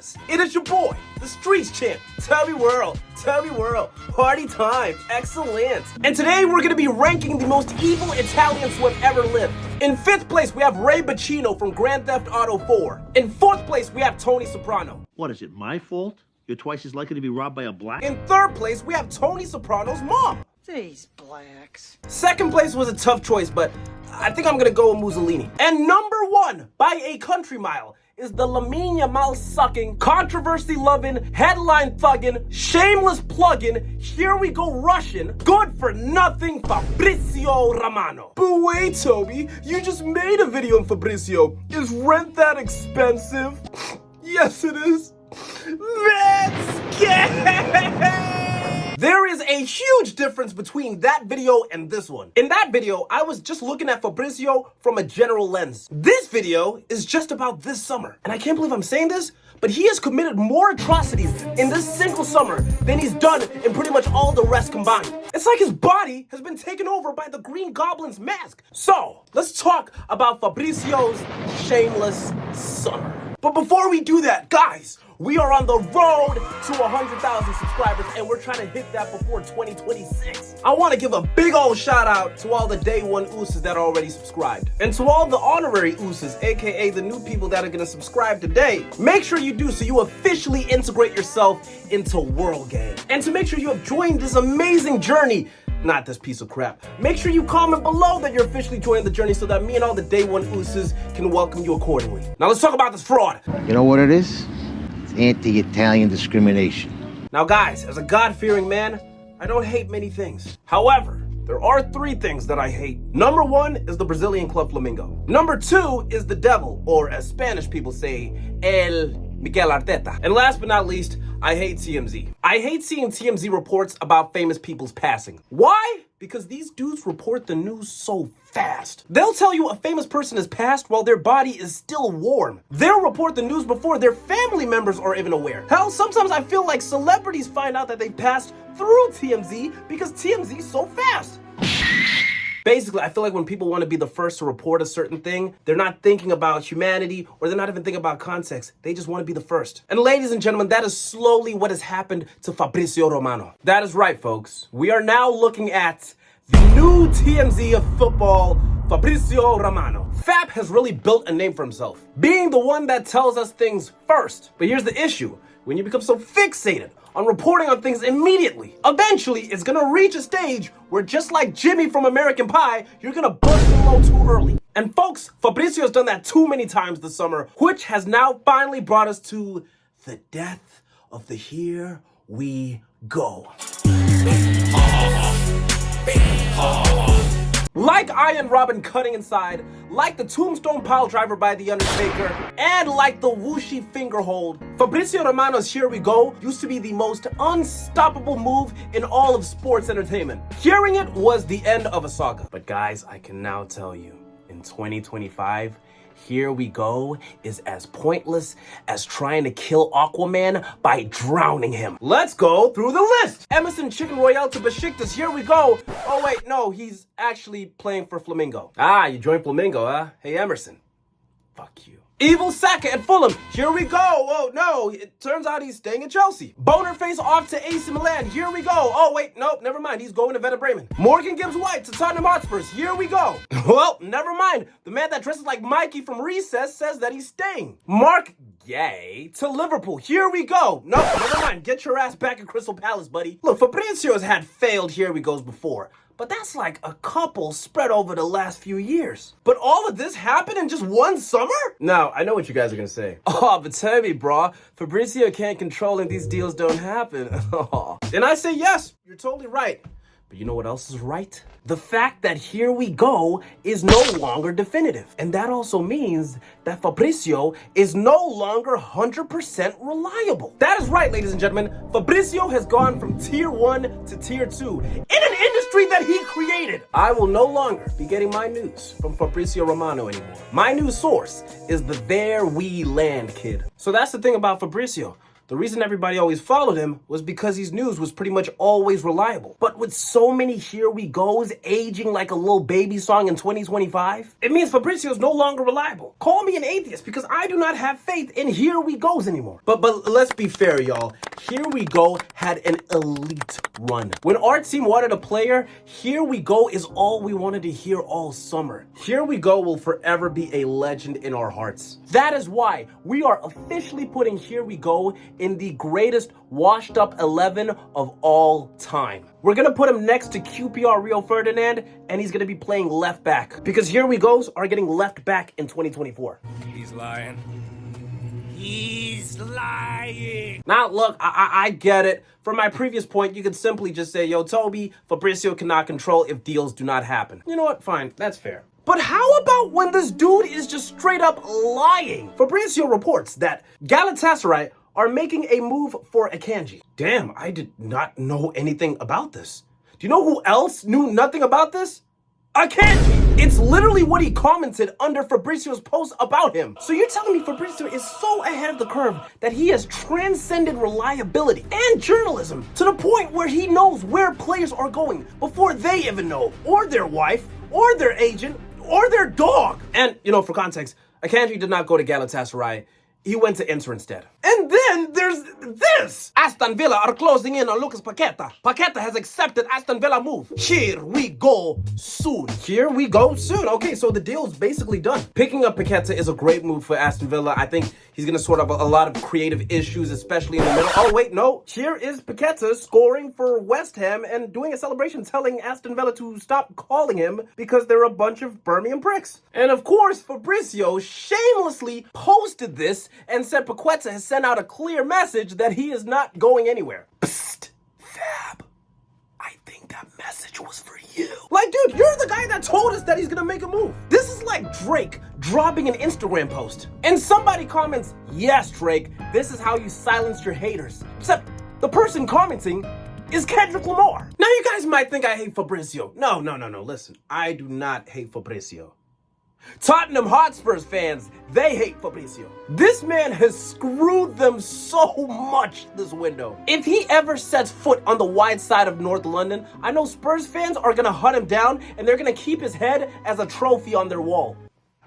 fellas, it is your boy, the Streets Champ, Tubby World, party time, excellent. And today we're gonna be ranking the most evil Italians who have ever lived. In 5th place, we have Ray Bacino from Grand Theft Auto 4. In 4th place, we have Tony Soprano. What is it, my fault? You're twice as likely to be robbed by a black? In 3rd place, we have Tony Soprano's mom. These blacks. 2nd place was a tough choice, but I think I'm gonna go with Mussolini. And number 1, by a country mile, is the Lamina mal-sucking, controversy-loving, headline-thugging, shameless plug-in, here we go Russian, good-for-nothing Fabrizio Romano. But wait, Toby, you just made a video on Fabrizio. Is rent that expensive? Yes, it is. Let's get There is a huge difference between that video and this one. In that video, I was just looking at Fabrizio from a general lens. This video is just about this summer. And I can't believe I'm saying this, but he has committed more atrocities in this single summer than he's done in pretty much all the rest combined. It's like his body has been taken over by the Green Goblin's mask. So, let's talk about Fabrizio's shameless summer. But before we do that, guys, we are on the road to 100,000 subscribers, and we're trying to hit that before 2026. I want to give a big old shout out to all the day one ooses that are already subscribed. And to all the honorary ooses, aka the new people that are going to subscribe today, make sure you do so you officially integrate yourself into World Game. And to make sure you have joined this amazing journey, not this piece of crap, make sure you comment below that you're officially joining the journey so that me and all the day one ooses can welcome you accordingly. Now let's talk about this fraud. You know what it is? It's anti-Italian discrimination. Now guys, as a God-fearing man, I don't hate many things. However, there are 3 things that I hate. Number 1 is the Brazilian club Flamengo. Number 2 is the devil, or as Spanish people say, El Miguel Arteta. And last but not least, I hate TMZ. I hate seeing TMZ reports about famous people's passing. Why? Because these dudes report the news so fast. They'll tell you a famous person has passed while their body is still warm. They'll report the news before their family members are even aware. Hell, sometimes I feel like celebrities find out that they passed through TMZ because TMZ is so fast. Basically, I feel like when people want to be the first to report a certain thing, they're not thinking about humanity, or they're not even thinking about context. They just want to be the first. And ladies and gentlemen, that is slowly what has happened to Fabrizio Romano. That is right, folks. We are now looking at the new TMZ of football, Fabrizio Romano. Fab has really built a name for himself, being the one that tells us things first. But here's the issue. When you become so fixated on reporting on things immediately, eventually it's gonna reach a stage where, just like Jimmy from American Pie, you're gonna bust the low too early. And folks, Fabrizio has done that too many times this summer, which has now finally brought us to the death of the Here We Go. Like Iron Robin cutting inside, like the tombstone pile driver by The Undertaker, and like the whooshy finger hold, Fabrizio Romano's Here We Go used to be the most unstoppable move in all of sports entertainment. Hearing it was the end of a saga. But guys, I can now tell you, in 2025, Here We Go is as pointless as trying to kill Aquaman by drowning him. Let's go through the list. Emerson Chicken Royale to Besiktas, Here We Go. Oh wait, no, he's actually playing for Flamengo. Ah, you joined Flamengo, huh? Hey Emerson, fuck you. Evil Saka at Fulham, Here We Go. Oh no, it turns out he's staying at Chelsea. Bonerface off to AC Milan, Here We Go. Oh wait, nope, never mind, he's going to Werder Bremen. Morgan Gibbs White to Tottenham Hotspurs, Here We Go. Well, never mind, the man that dresses like Mikey from Recess says that he's staying. Mark Gay to Liverpool, Here We Go. Nope, never mind, get your ass back at Crystal Palace, buddy. Look, Fabrizio has had failed Here We Goes before, but that's like a couple spread over the last few years. But all of this happened in just one summer? Now, I know what you guys are gonna say. Oh, but tell me, bro, Fabrizio can't control and these deals don't happen. And I say yes, you're totally right. But you know what else is right? The fact that Here We Go is no longer definitive. And that also means that Fabrizio is no longer 100% reliable. That is right, ladies and gentlemen. Fabrizio has gone from tier 1 to tier 2 in an industry that he created. I will no longer be getting my news from Fabrizio Romano anymore. My news source is the There We Land kid. So that's the thing about Fabrizio. The reason everybody always followed him was because his news was pretty much always reliable. But with so many here we goes aging like a little baby song in 2025, it means Fabrizio's no longer reliable. Call me an atheist because I do not have faith in here we goes anymore. But let's be fair, y'all. Here we go had an elite run. When our team wanted a player, here we go is all we wanted to hear all summer. Here we go will forever be a legend in our hearts. That is why we are officially putting here we go in the greatest washed up 11 of all time. We're gonna put him next to QPR Rio Ferdinand, and he's gonna be playing left back because here we goes are getting left back in 2024. He's lying. He's lying. Now, look, I get it. From my previous point, you could simply just say, yo, Toby, Fabrizio cannot control if deals do not happen. You know what? Fine, that's fair. But how about when this dude is just straight up lying? Fabrizio reports that Galatasaray are making a move for Akanji. Damn, I did not know anything about this. Do you know who else knew nothing about this? Akanji! It's literally what he commented under Fabrizio's post about him. So you're telling me Fabrizio is so ahead of the curve that he has transcended reliability and journalism to the point where he knows where players are going before they even know, or their wife, or their agent, or their dog. And, you know, for context, Akanji did not go to Galatasaray. He went to Inter instead. And then there's this. Aston Villa are closing in on Lucas Paqueta. Paqueta has accepted Aston Villa move. Here we go soon. Here we go soon. Okay, so the deal's basically done. Picking up Paqueta is a great move for Aston Villa. I think he's going to sort out a lot of creative issues, especially in the middle. Oh, wait, no. Here is Paqueta scoring for West Ham and doing a celebration telling Aston Villa to stop calling him because they're a bunch of Birmingham pricks. And of course, Fabrizio shamelessly posted this and said Paqueta has sent out a clear message that he is not going anywhere. Psst, Fab, I think that message was for you. Like, dude, you're the guy that told us that he's gonna make a move. This is like Drake dropping an Instagram post. And somebody comments, yes, Drake, this is how you silence your haters. Except the person commenting is Kendrick Lamar. Now you guys might think I hate Fabrizio. No, listen, I do not hate Fabrizio. Tottenham Hotspur's fans, they hate Fabrizio. This man has screwed them so much this window. If he ever sets foot on the wide side of North London, I know Spurs fans are gonna hunt him down and they're gonna keep his head as a trophy on their wall.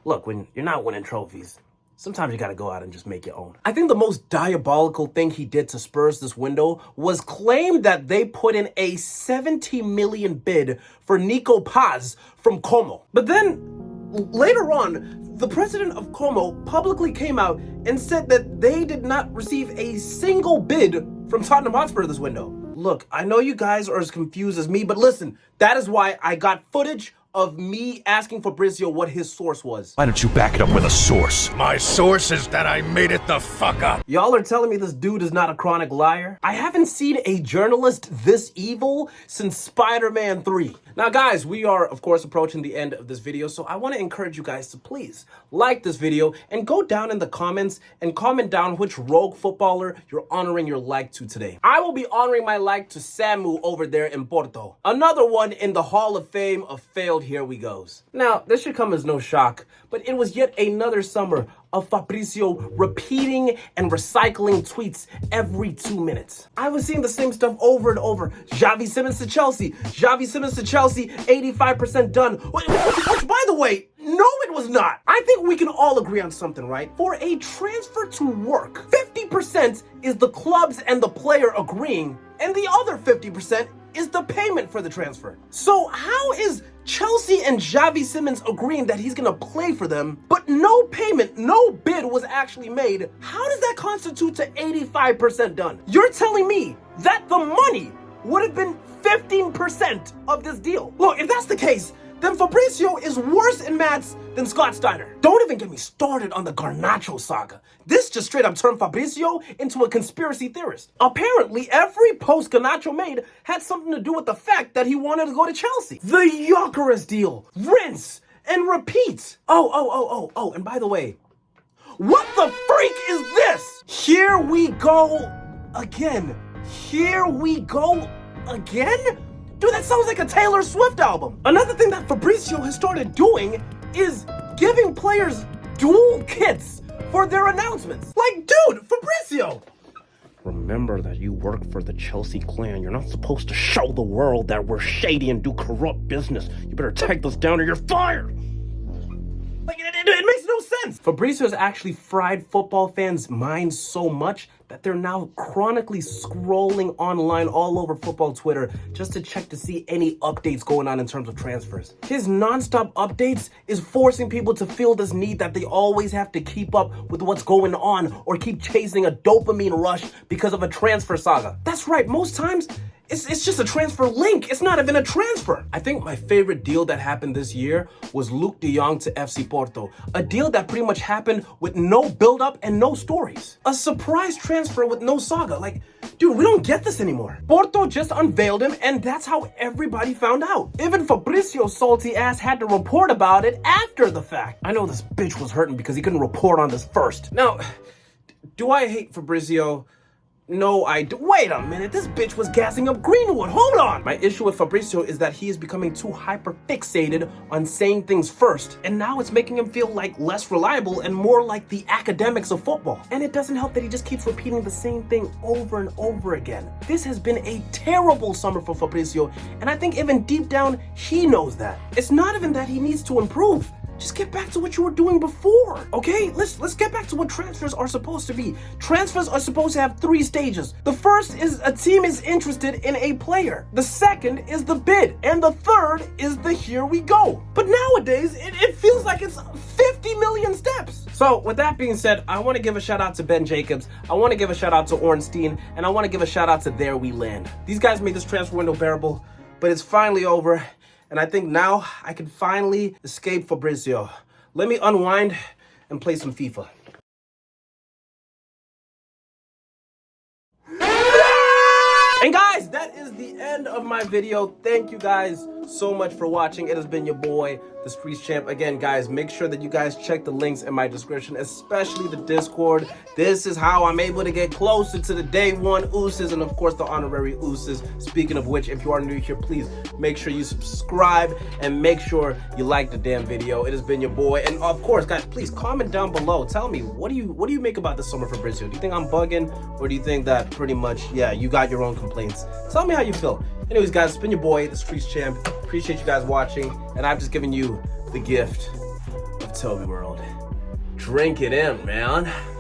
Look, when you're not winning trophies, sometimes you gotta go out and just make your own. I think the most diabolical thing he did to Spurs this window was claim that they put in a 70 million bid for Nico Paz from Como. But then, later on, the president of Como publicly came out and said that they did not receive a single bid from Tottenham Hotspur this window. Look, I know you guys are as confused as me, but listen, that is why I got footage of me asking Fabrizio what his source was. Why don't you back it up with a source? My source is that I made it the fuck up. Y'all are telling me this dude is not a chronic liar? I haven't seen a journalist this evil since Spider-Man 3. Now guys, we are of course approaching the end of this video, so I want to encourage you guys to please like this video and go down in the comments and comment down which rogue footballer you're honoring your like to today. I will be honoring my like to Samu over there in Porto. Another one in the Hall of Fame of failed here we goes. Now, this should come as no shock, but it was yet another summer of Fabrizio repeating and recycling tweets every 2 minutes. I was seeing the same stuff over and over. Xavi Simons to Chelsea. Xavi Simons to Chelsea, 85% done. Which, by the way, no, it was not. I think we can all agree on something, right? For a transfer to work, 50% is the clubs and the player agreeing, and the other 50% is the payment for the transfer. So how is Chelsea and Xavi Simons agreeing that he's gonna play for them, but no payment, no bid was actually made? How does that constitute to 85% done? You're telling me that the money would have been 15% of this deal. Look, if that's the case, then Fabrizio is worse in maths than Scott Steiner. Don't even get me started on the Garnacho saga. This just straight up turned Fabrizio into a conspiracy theorist. Apparently, every post Garnacho made had something to do with the fact that he wanted to go to Chelsea. The Gyökeres deal. Rinse and repeat. Oh, and by the way, what the freak is this? Here we go again. Here we go again? Dude, that sounds like a Taylor Swift album. Another thing that Fabrizio has started doing is giving players dual kits for their announcements. Like, dude, Fabrizio, remember that you work for the Chelsea clan. You're not supposed to show the world that we're shady and do corrupt business. You better take this down or you're fired. Like, it makes no sense. Fabrizio's actually fried football fans' minds so much that they're now chronically scrolling online all over football Twitter just to check to see any updates going on in terms of transfers. His non-stop updates is forcing people to feel this need that they always have to keep up with what's going on or keep chasing a dopamine rush because of a transfer saga. That's right, most times, it's just a transfer link. It's not even a transfer. I think my favorite deal that happened this year was Luke de Jong to FC Porto. A deal that pretty much happened with no build-up and no stories. A surprise transfer with no saga. Like, dude, we don't get this anymore. Porto just unveiled him, and that's how everybody found out. Even Fabrizio's salty ass had to report about it after the fact. I know this bitch was hurting because he couldn't report on this first. Now, do I hate Fabrizio? No, I do. Wait a minute, this bitch was gassing up Greenwood. Hold on. My issue with Fabrizio is that he is becoming too hyper-fixated on saying things first, and now it's making him feel like less reliable and more like the academics of football. And it doesn't help that he just keeps repeating the same thing over and over again. This has been a terrible summer for Fabrizio, and I think even deep down, he knows that. It's not even that he needs to improve. Just get back to what you were doing before, okay? Let's get back to what transfers are supposed to be. Transfers are supposed to have 3 stages. The first is a team is interested in a player. The second is the bid. And the third is the here we go. But nowadays, it feels like it's 50 million steps. So with that being said, I want to give a shout out to Ben Jacobs. I want to give a shout out to Ornstein. And I want to give a shout out to There We Land. These guys made this transfer window bearable, but it's finally over. And I think now I can finally escape Fabrizio. Let me unwind and play some FIFA. And guys, that is the end of my video. Thank you guys so much for watching. It has been your boy, the Streets Champ. Again, guys, make sure that you guys check the links in my description, especially the Discord. This is how I'm able to get closer to the day one ooses and of course the honorary ooses. Speaking of which, if you are new here, please make sure you subscribe and make sure you like the damn video. It has been your boy. And of course, guys, please comment down below. Tell me, what do you make about this summer, Fabrizio? Do you think I'm bugging, or do you think that pretty much, yeah, you got your own complaints? Tell me how you feel. Anyways, guys, it's been your boy, the Streets Champ. Appreciate you guys watching, and I've just given you the gift of Toby World. Drink it in, man.